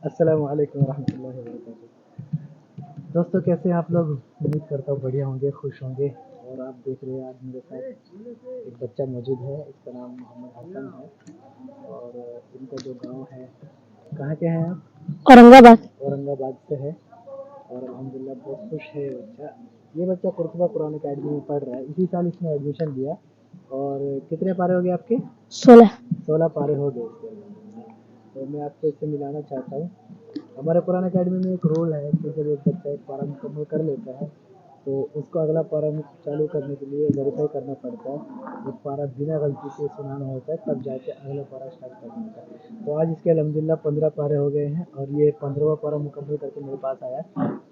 अस्सलाम वालेकुम रहमतुल्लाहि व बरकातुहू। दोस्तों कैसे हैं आप लोग? उम्मीद करता हूँ बढ़िया होंगे, खुश होंगे। और आप देख रहे हैं आज मेरे साथ एक बच्चा मौजूद है, इसका नाम मोहम्मद हसन है। और इनका जो गांव है, कहाँ के हैं आप? औरंगाबाद। औरंगाबाद से है। और अल्हम्दुलिल्लाह बहुत खुश है ये बच्चा। ये बच्चा कुर्तुबा कुरान अकेडमी में पढ़ रहा है, इसी साल इसने एडमिशन लिया। और कितने पारे हो गए आपके? 16 पारे हो गए इसके। तो मैं आपको इससे मिलाना चाहता हूँ। हमारे कुरान अकेडमी में एक रूल है कि जब एक बच्चा एक पारा मुकम्मल कर लेता है तो उसको अगला पारा चालू करने के लिए वेरीफाई करना पड़ता है। एक पारा बिना गलती से सुनाना होता है, तब जाके अगला पारा स्टार्ट करना होता है। तो आज इसके अल्हम्दुलिल्लाह 15 पारे हो गए हैं और ये 15वां पारा मुकम्मल करके मेरे पास आया।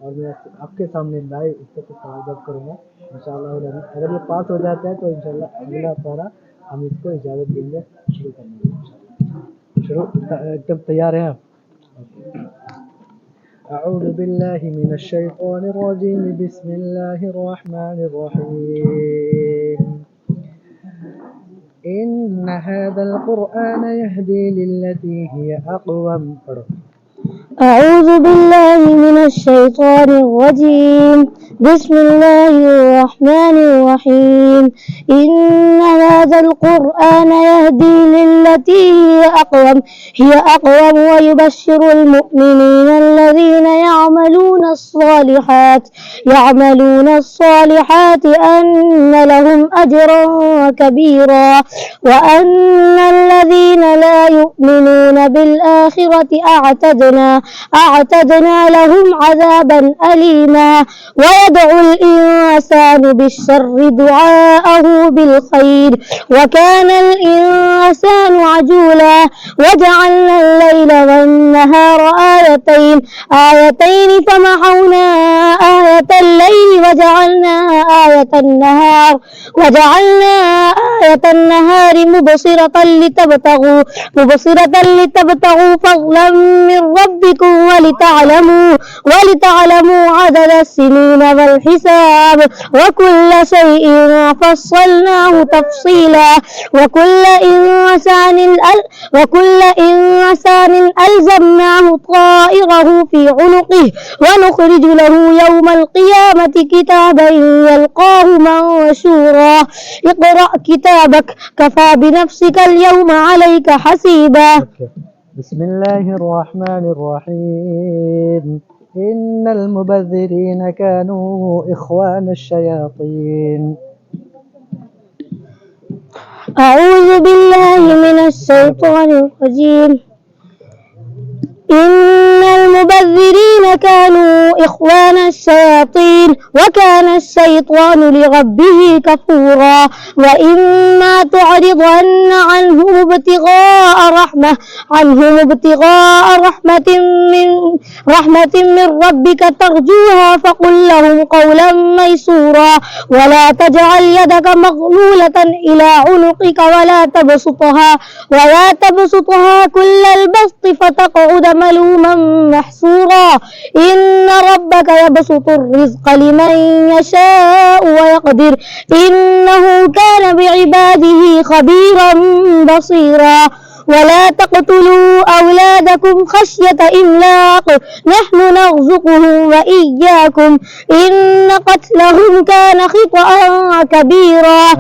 और मैं आपके सामने लाइव इससे कुछ सवाल जवाब करूँगा इंशाअल्लाह। अगर ये पास हो जाता है तो इंशाअल्लाह अगला पारा हम इसको इजाज़त देंगे शुरू करने की। शुरू एकदम तैयार हैं आप? أعوذ بالله من الشيطان الرجيم بسم الله الرحمن الرحيم إن هذا القرآن يهدي للتي هي أقوم. أعوذ بالله من الشيطان الرجيم بسم الله الرحمن الرحيم إن هذا القرآن يهدي للتي هي أقوم ويبشر المؤمنين الذين يعملون الصالحات أن لهم أجرا كبيرا وأن الذين لا يؤمنون بالآخرة أعتدنا لهم عذابا أليما ويدعو الإنسان بالشر دعاءه بالخير وكان الإنسان عجولا وجعلنا الليل والنهار آيتين فمحونا آية الليل وجعلنا آية النهار مبصرة لتبتغوا فضلا من ربكم ولتعلموا عدد السنين والحساب وكل شيء فصلناه تفصيلا وكل إنسان ألزمناه طائره في عنقه ونخرج له يوم القيامة كتابا يلقاه منشورا اقرأ كتابك كفى بنفسك اليوم عليك حسيبا. بسم الله الرحمن الرحيم إن المبذرين كانوا إخوان الشياطين. أعوذ بالله من الشيطان الرجيم إن المبذرين كانوا إخوان الشياطين وكان الشيطان لربه كفورا وإما تعرضن عنهم ابتغاء رحمة من ربك ترجوها فقل لهم قولا ميسورا ولا تجعل يدك مغلولة إلى عنقك ولا تبسطها كل البسط فتقعد ملوما محسورا إن ربك يبسط الرزق لمن يشاء ويقدر إنه كان بعباده خبيرا بصيرا ولا تقتلوا أولادكم خشية إملاق نحن نرزقهم وإياكم إن قتلهم كان خطأ كبيرا.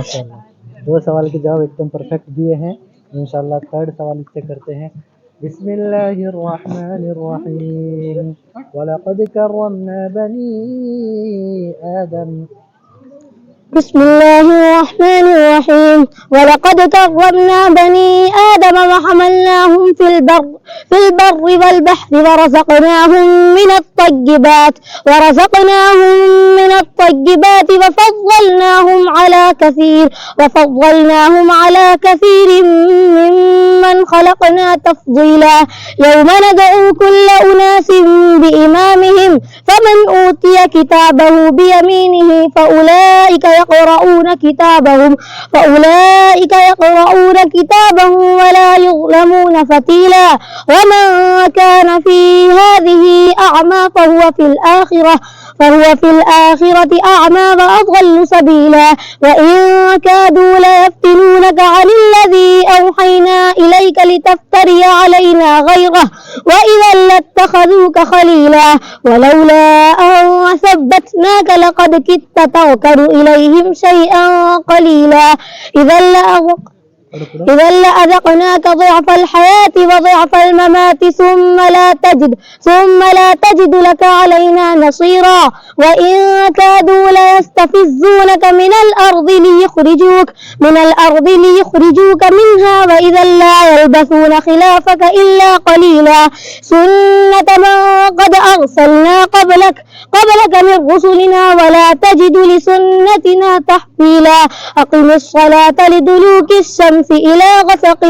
दो सवाल के जवाब एकदम परफेक्ट दिए हैं। इंशाल्लाह थर्ड सवाल इससे करते हैं। बिस्मिल्लाहिर्रहमानिर्रहीम वलक़द कर्रमना बनी आदम. بسم الله الرحمن الرحيم ولقد كرمنا بني آدم وحملناهم في البر والبحر ورزقناهم من الطيبات وفضلناهم على كثير ممن خلقنا تفضيلا يوم ندعو كل أناس بإمامهم فمن أوتي كتابه بيمينه فأولئك يقرؤون كتابهم ولا يظلمون فتيلا ومن كان في هذه أعمى فهو في فهو في الآخرة أعمى وأضل سبيلا وإن كادوا ليفتنونك عن الذي أوحينا إليك لتفتري علينا غيره وإذا لاتخذوك خليلا ولولا أن ثبتناك لقد كدت تركن إليهم شيئا قليلا إذا لأذقناك ضعف الحياة وضعف الممات ثم لا تجد لك علينا نصيرا وإن كادوا ليستفزونك من الأرض ليخرجوك منها وإذا لا يلبثون خلافك إلا قليلا سنة من قد أرسلنا قبلك من رسلنا ولا تجد لسنتنا تحويلا أقم الصلاة لدلوك الشمس إلى غسق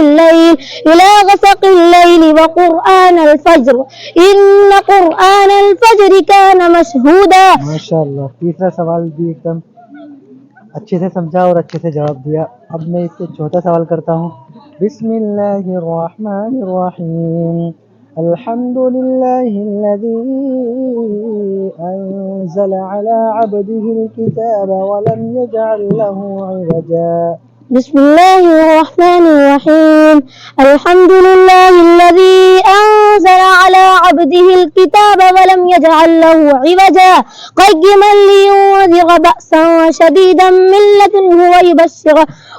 الليل وقرآن الفجر إن قرآن الفجر كان مشهودا. माशाल्लाह, तीसरा सवाल भी एकदम अच्छे से समझा और अच्छे से जवाब दिया. अब मैं इससे चौथा सवाल करता हूँ. बिस्मिल्लाहिर्रहमानिर्रहीम. अल्हम्दुलिल्लाहिल्लज़ी अंज़ल अला अब्दिहिल किताब व लम यजअल लहू इवजा. بسم الله الرحمن الرحيم الحمد لله الذي أنزل على عبده الكتاب ولم يجعل له عوجا قيما لينذر بأسا شديدا من لدنه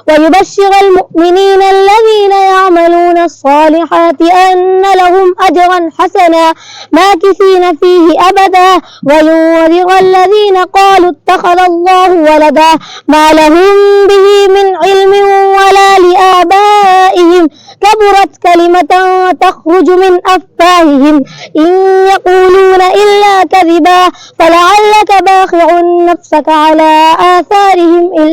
ويبشر المؤمنين الذين يعملون الصالحات أن لهم أجرا حسنا ماكثين فيه أبدا وينذر الذين قالوا اتخذ الله ولدا ما لهم به من علم ولا لآبائهم كبرت كلمة تخرج من أفواههم إن يقولون إلا كذبا فلعلك باخع نفسك على آثارهم إن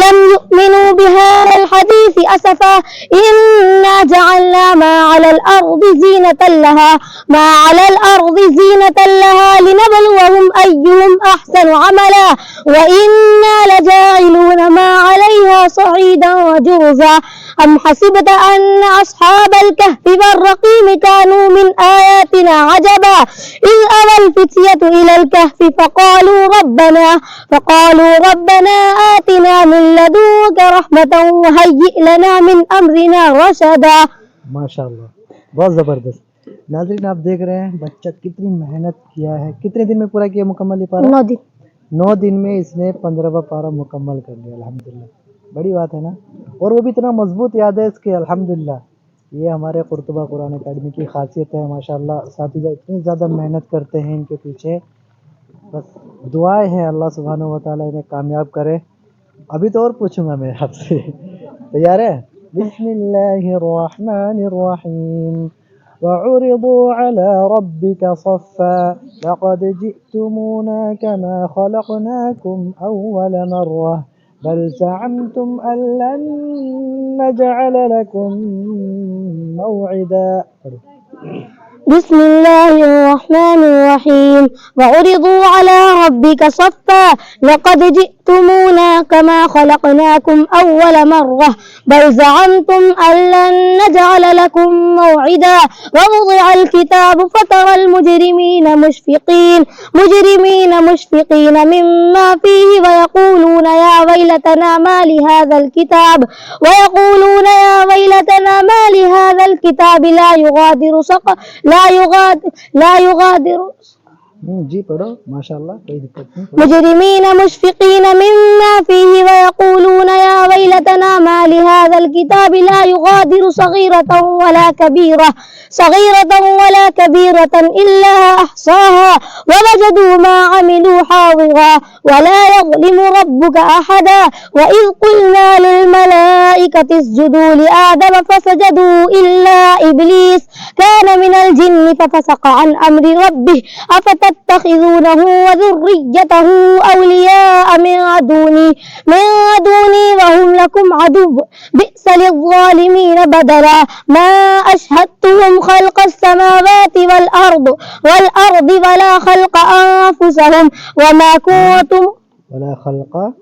لم يؤمنوا بهذا الحديث أسفا إنا جعلنا ما على الأرض زينة لها لنبلوهم أيهم أحسن عملا وإنا لجاعلون ما عليها صعيدا وجرزا أم حسبت أن أصحاب الكهف والرقيم كانوا من آياتنا عجبا إذ أوى الفتية إلى الكهف فقالوا ربنا آتنا من لدنك رحمة وهيئ لنا من أمرنا رشدا. माशाल्लाह, बहुत ज़बरदस्त. नाज़रीन, आप देख रहे हैं बच्चा कितनी मेहनत किया है. कितने दिन में पूरा किया मुकम्मल ये पारा? 9 दिन में इसने 15वां पारा मुकम्मल कर लिया. अल्हम्दुलिल्लाह, बड़ी बात है ना. और वो भी इतना मजबूत याद है इसके. अल्हम्दुलिल्लाह, ये हमारे कुर्तुबा कुरान अकादमी की खासियत है. माशाल्लाह, साथी इतनी ज़्यादा मेहनत करते हैं इनके पीछे. बस दुआएं हैं अल्लाह सुब्हानहू व तआला इन्हें कामयाब करे. अभी तो और पूछूंगा मैं आपसे. तैयार है? बिस्मिल्लाहिर्रहमानिर्रहीम. وعرضوا على ربك صفا لقد جئتمونا كما خلقناكم أول مرة بل زعمتم أن لن نجعل لكم موعدا. بسم الله الرحمن الرحيم وعرضوا على ربك صفا لقد جئتمونا كما خلقناكم أول مرة بل زعمتم أن لن نجعل لكم موعدا ووضع الكتاب فترى المجرمين مشفقين مما فيه ويقولون يا ويلتنا ما لهذا الكتاب لا يغادر जी पढ़ो. माशाल्लाह, कोई दिक्कत नहीं. मुजरिमीन मुशफिकीन मिम्मा फीही वयक़ूलून या वैलतना मा लिहाज़ा الكتاب لا يغادر صغيرة ولا كبيرة إلا أحصاها ووجدوا ما عملوا حاضرا ولا يظلم ربك أحدا وإذ قلنا للملائكة اسجدوا لآدم فسجدوا إلا إبليس كان من الجن ففسق عن أمر ربه أفتتخذونه وذريته أولياء من دوني وهم لكم عدو بئس للظالمين بدلا ما أشهدتهم خلق السماوات والأرض ولا خلق أنفسهم وما كنتم ولا خلق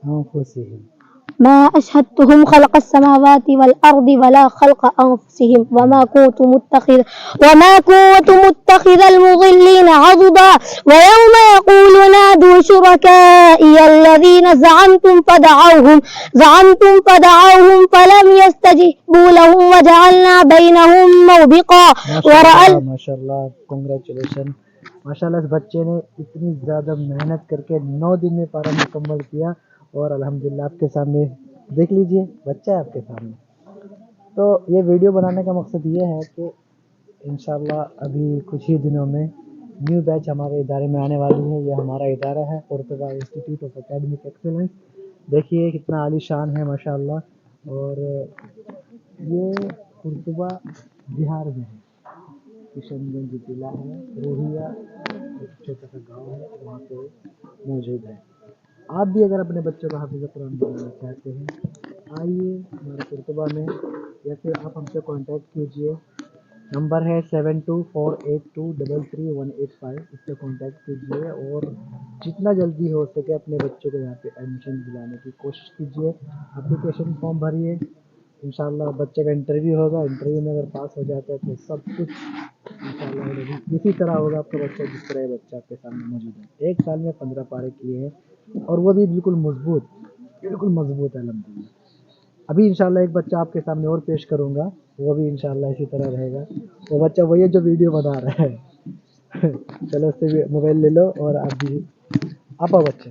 أنفسهم ما أشهدتهم خلق السماوات والأرض ولا خلق أنفسهم وما كنت متخذ المضلين عضدا ويوم يقول نادوا شركائي الذين زعمتم فدعوهم فلم يستجيبوا لهم وجعلنا بينهم موبقا ماشاءاللہ کنگریچولیشن. ماشاءاللہ اس بچے نے اتنی زیادہ محنت کر کے 9 دن میں پارا مکمل کیا اور الحمدللہ آپ کے سامنے دیکھ لیجئے بچہ ہے آپ کے سامنے. تو یہ ویڈیو بنانے کا مقصد یہ ہے کہ انشاءاللہ ابھی کچھ ہی دنوں میں نیو بیچ ہمارے ادارے میں آنے والی ہے. یہ ہمارا ادارہ ہے قرطبہ انسٹیٹیوٹ آف اکیڈمک ایکسیلنس. دیکھیے کتنا عالی شان ہے ماشاءاللہ. اور یہ قرطبہ بہار میں ہے, کشن گنج ضلع ہے, روہیا ایک چھوٹا سا گاؤں ہے, وہاں پہ موجود ہے. آپ بھی اگر اپنے بچوں کو حافظ قرآن بنانا چاہتے ہیں آئیے ہمارے قرطبہ میں, یا پھر آپ ہم سے کانٹیکٹ کیجئے. نمبر ہے 7248233185. اس سے کانٹیکٹ کیجئے اور جتنا جلدی ہو سکے اپنے بچوں کو یہاں پہ ایڈمیشن دلانے کی کوشش کیجئے. اپلیکیشن فارم بھریے, انشاءاللہ بچے کا انٹرویو ہوگا. انٹرویو میں اگر پاس ہو جاتا ہے تو سب کچھ انشاءاللہ اسی طرح ہوگا آپ کا بچہ جس طرح یہ بچہ آپ کے سامنے موجود ہے. 1 سال میں 15 پارے کیے ہیں اور وہ بھی بالکل مضبوط ہے الحمدللہ. ابھی انشاءاللہ ایک بچہ آپ کے سامنے اور پیش کروں گا, وہ بھی انشاءاللہ اسی طرح رہے گا. وہ بچہ وہی ہے جو ویڈیو بنا رہا ہے. چلو اس سے بھی موبائل لے لو اور آپ بھی آپ آؤ بچے.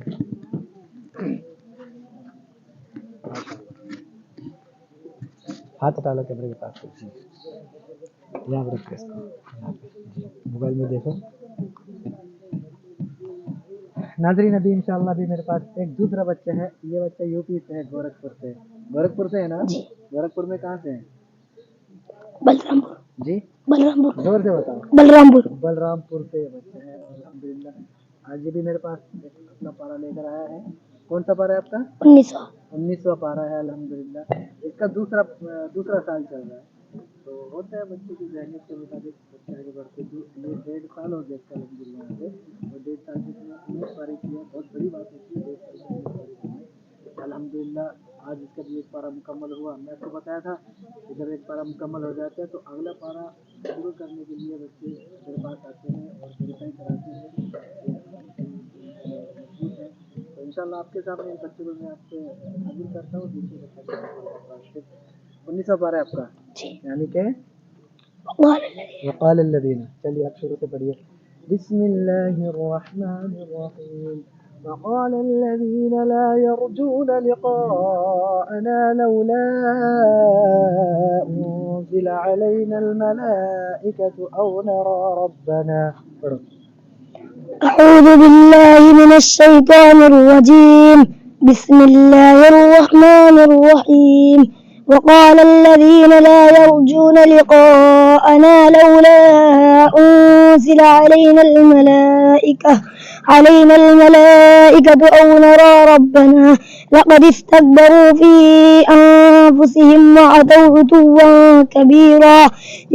ہاتھ ہٹا لو کیمرے کے پاس, یہاں پر رکھو اس کو, موبائل میں دیکھو. ناظرین ابھی انشاءاللہ ابھی میرے پاس ایک دوسرا بچہ ہے. یہ بچہ یو پی سے ہے, گورکھپور سے ہے نا؟ گورکھپور میں کہاں سے ہیں؟ بلرامپور. جی بلرامپور. زور سے بتاؤ. بلرامپور سے یہ بچہ ہے. الحمدللہ آج یہ بھی میرے پاس اپنا پارا لے کر آیا ہے. کون سا پارا ہے آپ کا؟ 19واں پارا ہے الحمدللہ. اس کا دوسرا سال چل رہا ہے. تو ہوتا ہے بچے کی ذہنیت کے مطابق بچے آگے بڑھتے. یہ 1.5 سال ہو گیا اس کا الحمدللہ یہاں پہ, اور 1.5 سال سے 19 پارے کی ہے. بہت بڑی بات ہوتی ہے 1.5 سال سے 19 پارے کی ہے الحمدللہ. آج اس کا بھی 1 پارا مکمل ہوا. میں آپ کو بتایا تھا کہ جب 1 پارا مکمل ہو جاتا ہے تو اگلا پارا شروع کرنے کے لیے بچے میرے پاس آتے ہیں اور ویریفائی کراتے ہیں کہ مضبوط ہے. تو انشاءاللہ آپ کے سامنے اس بچے کو میں آپ سے حاضر کرتا ہوں. دوسرے بچہ 19واں پارا ہے آپ کا, یعنی کہ وقال الذین. چلیے آپ شروع سے پڑھیے. بسم اللہ الرحمن الرحیم. وقال الذين لا يرجون لقاءنا لولا أنزل علينا الملائكة أو نرى ربنا. أعوذ بالله من الشيطان الرجيم. بسم الله الرحمن الرحيم. وقال الذين لا يرجون لقاءنا لولا أنزل علينا الملائكة أو نرى ربنا لقد استكبروا في أنفسهم وعتوا عتوا كبيرا.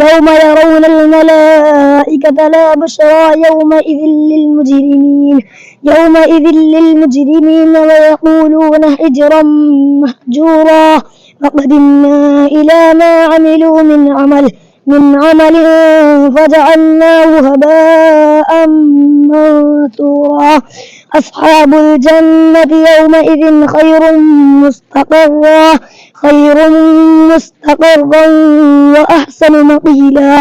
يوم يرون الملائكة لا بشرى يومئذ للمجرمين ويقولون حجرا مهجورا. وقدمنا إلى ما عملوا من عمل فجعلناه هباء منثورا. أصحاب الجنة يومئذ خير مستقرا وأحسن مقيلا.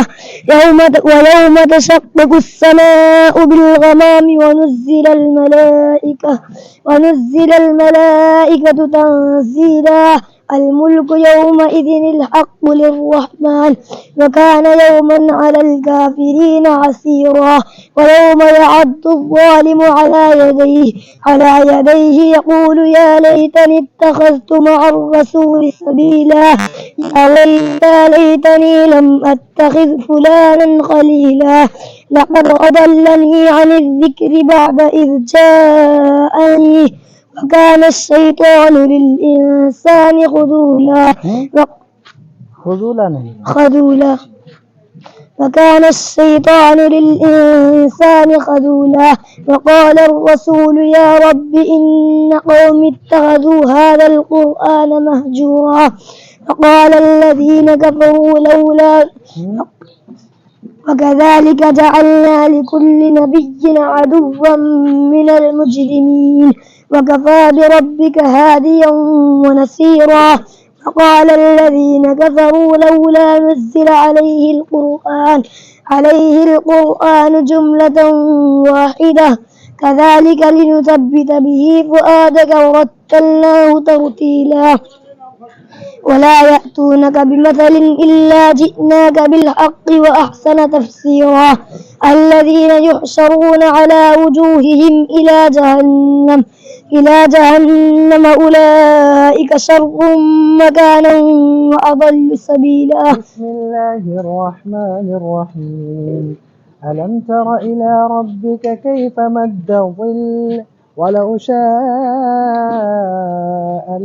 ويوم تشقق السماء بالغمام ونزل الملائكة تنزيلا. الملك يومئذ الحق للرحمن وكان يوما على الكافرين عسيرا. ويوم يعض الظالم على يديه يقول يا ليتني اتخذت مع الرسول سبيلا. يا ليتني لم أتخذ فلانا خليلا. لقد أضلني عن الذكر بعد إذ جاءني وكان الشيطان للإنسان خذولا. وكان الشيطان للإنسان خذولا وقال الرسول يا رب إن قوم اتخذوا هذا القرآن مهجورا وقال الذين كفروا لولا وكذلك جعلنا لكل نبي عدوا من المجرمين وكفى بربك هاديا ونصيرا وقال الذين كفروا لولا نزل عليه القرآن جملة واحدة كذلك لنثبت به فؤادك ورتلناه ترتيلا ولا يأتونك بمثل إلا جئناك بالحق وأحسن تفسيرا الذين يحشرون على وجوههم إلى جهنم أولئك شر مكانا وأضل سبيلا. بسم الله الرحمن الرحيم. ألم تر إلى ربك كيف مد الظل ولو شاء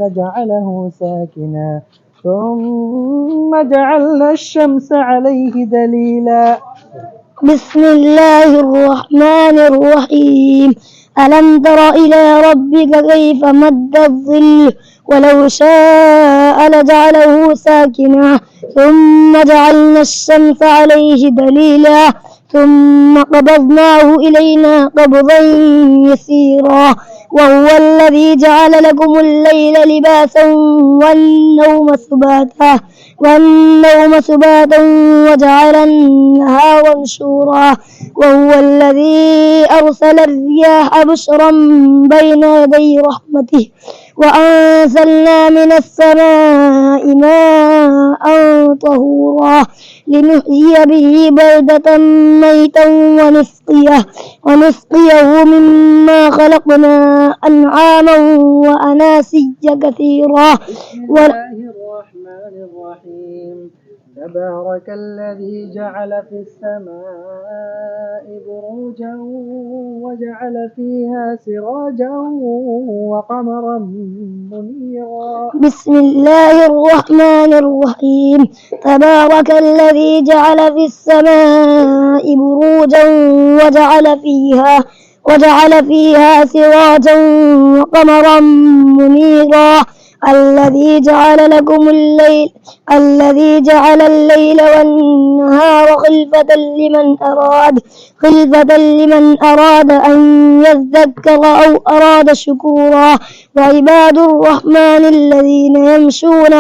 لجعله ساكنا ثم جعلنا الشمس عليه دليلا. بسم الله الرحمن الرحيم. ألم تر إلى ربك كيف مد الظل ولو شاء لجعله ساكنا ثم جعلنا الشمس عليه دليلا ثم قبضناه إلينا قبضا يسيرا وهو الذي جعل لكم الليل لباسا والنوم سباتا وجعل النهار نشورا وهو الذي أرسل الرياح بشرا بين يدي رحمته وأنزلنا من السماء ماء طهورا لنحيي به بلدة ميتا ونسقيه مما خلقنا أنعاما وأناسيا كثيرا. بسم الله الرحمن الرحيم. تبارك الذي جعل في السماء بروجا وجعل فيها سراجا وقمرا منيرا. بسم الله الرحمن الرحيم. تبارك الذي جعل في السماء بروجا وجعل فيها سراجا وقمرا منيرا الذي جعل الليل والنهار خلفة لمن أراد أن يذكر أو أراد شكورا. وعباد الرحمن الذين يمشون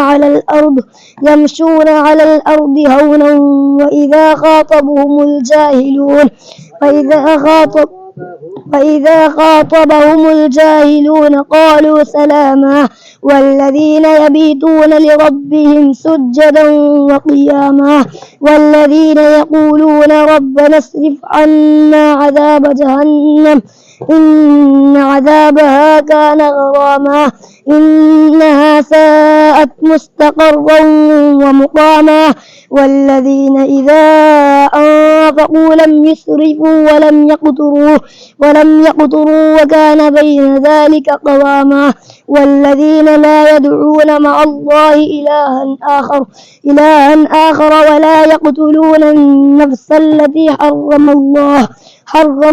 على الأرض هونا وإذا خاطبهم الجاهلون قالوا سلاما والذين يبيتون لربهم سجدا وقياما والذين يقولون ربنا اصرف عنا عذاب جهنم إن عذابها كان غراما إنها ساءت مستقرا ومقاما والذين إذا أنفقوا لم يسرفوا ولم يقتروا وكان بين ذلك قواما والذين لا يدعون مع الله إلها آخر ولا يقتلون النفس التي حرم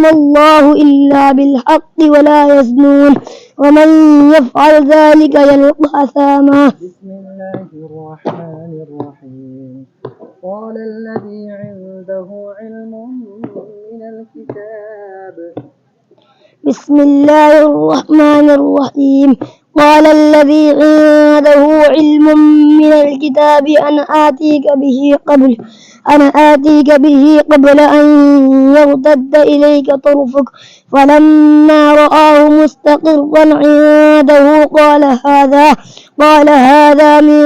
الله إلا بالحق ولا يزنون ومن يفعل ذلك يلقى أثاما. بسم الله الرحمن الرحيم. قال الذي عنده علم من الكتاب. بسم الله الرحمن الرحيم. قال الذي عنده علم من الكتاب أنا آتيك به قبل أن يرتد إليك طرفك فلما رآه مستقرا عنده قال هذا من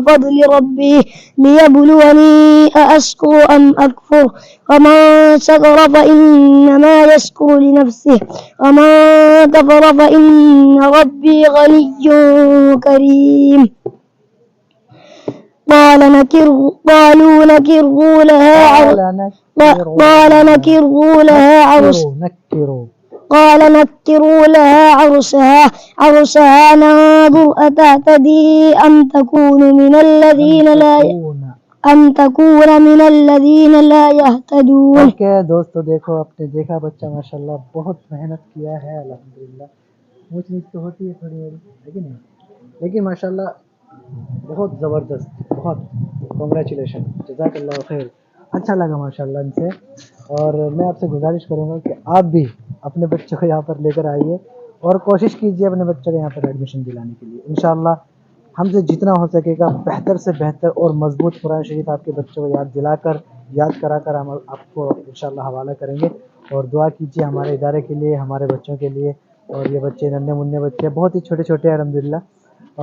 فضل ربي ليبلوني أأشكر أم أكفر ومن شكر فإنما يشكر لنفسه ومن كفر فإن ربي غني كريم. قال نكروا لها عرشها ننظر أتهتدي أم تكون أن تكون من الذين لا يهتدون. اوکے دوستو دیکھو آپ نے دیکھا بچہ ماشاءاللہ بہت محنت کیا ہے الحمدللہ. اونچ نیچ تو ہوتی ہے تھوڑی بڑی لیکن نہیں, لیکن ماشاءاللہ بہت زبردست, بہت کنگریچولیشن, جزاک اللہ خیر. اچھا لگا ماشاءاللہ ان سے. اور میں آپ سے گزارش کروں گا کہ آپ بھی اپنے بچوں کو یہاں پر لے کر آئیے اور کوشش کیجیے اپنے بچوں کو یہاں پر ایڈمیشن دلانے کے لیے. انشاءاللہ ہم سے جتنا ہو سکے گا بہتر سے بہتر اور مضبوط قرآن شریف آپ کے بچوں کو یاد کرا کر ہم آپ کو انشاءاللہ حوالہ کریں گے. اور دعا کیجیے ہمارے ادارے کے لیے, ہمارے بچوں کے لیے. اور یہ بچے ننھے منھے بچے بہت ہی چھوٹے چھوٹے ہیں الحمدللہ.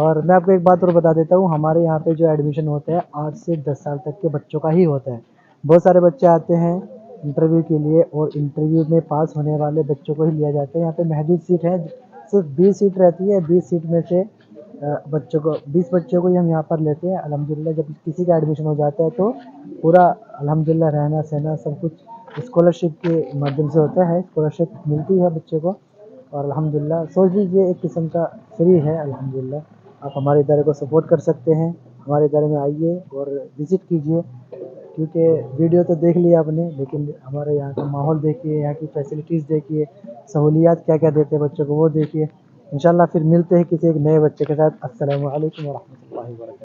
اور میں آپ کو ایک بات اور بتا دیتا ہوں, ہمارے یہاں پہ جو ایڈمیشن ہوتا ہے 8 سے 10 سال تک کے بچوں کا ہی ہوتا ہے. بہت سارے بچے آتے ہیں انٹرویو کے لیے اور انٹرویو میں پاس ہونے والے بچوں کو ہی لیا جاتا ہے. یہاں پہ محدود سیٹ ہے, صرف 20 سیٹ رہتی ہے. 20 سیٹ میں سے 20 بچوں کو ہی ہم یہاں پر لیتے ہیں الحمدللہ. جب کسی کا ایڈمیشن ہو جاتا ہے تو پورا الحمدللہ رہنا سہنا سب کچھ اسکالرشپ کے مادھیم سے ہوتا ہے. اسکالرشپ ملتی ہے بچے کو اور الحمدللہ سوچ لیجیے ایک قسم کا فری ہے الحمدللہ. آپ ہمارے ادارے کو سپورٹ کر سکتے ہیں. ہمارے ادارے میں آئیے اور وزٹ کیجیے, کیونکہ ویڈیو تو دیکھ لیا آپ نے لیکن ہمارے یہاں کا ماحول دیکھیے, یہاں کی فیسلٹیز دیکھیے, سہولیات کیا کیا دیتے ہیں بچوں کو وہ دیکھیے. انشاءاللہ پھر ملتے ہیں کسی ایک نئے بچے کے ساتھ. السلام علیکم ورحمۃ اللہ وبرکاتہ.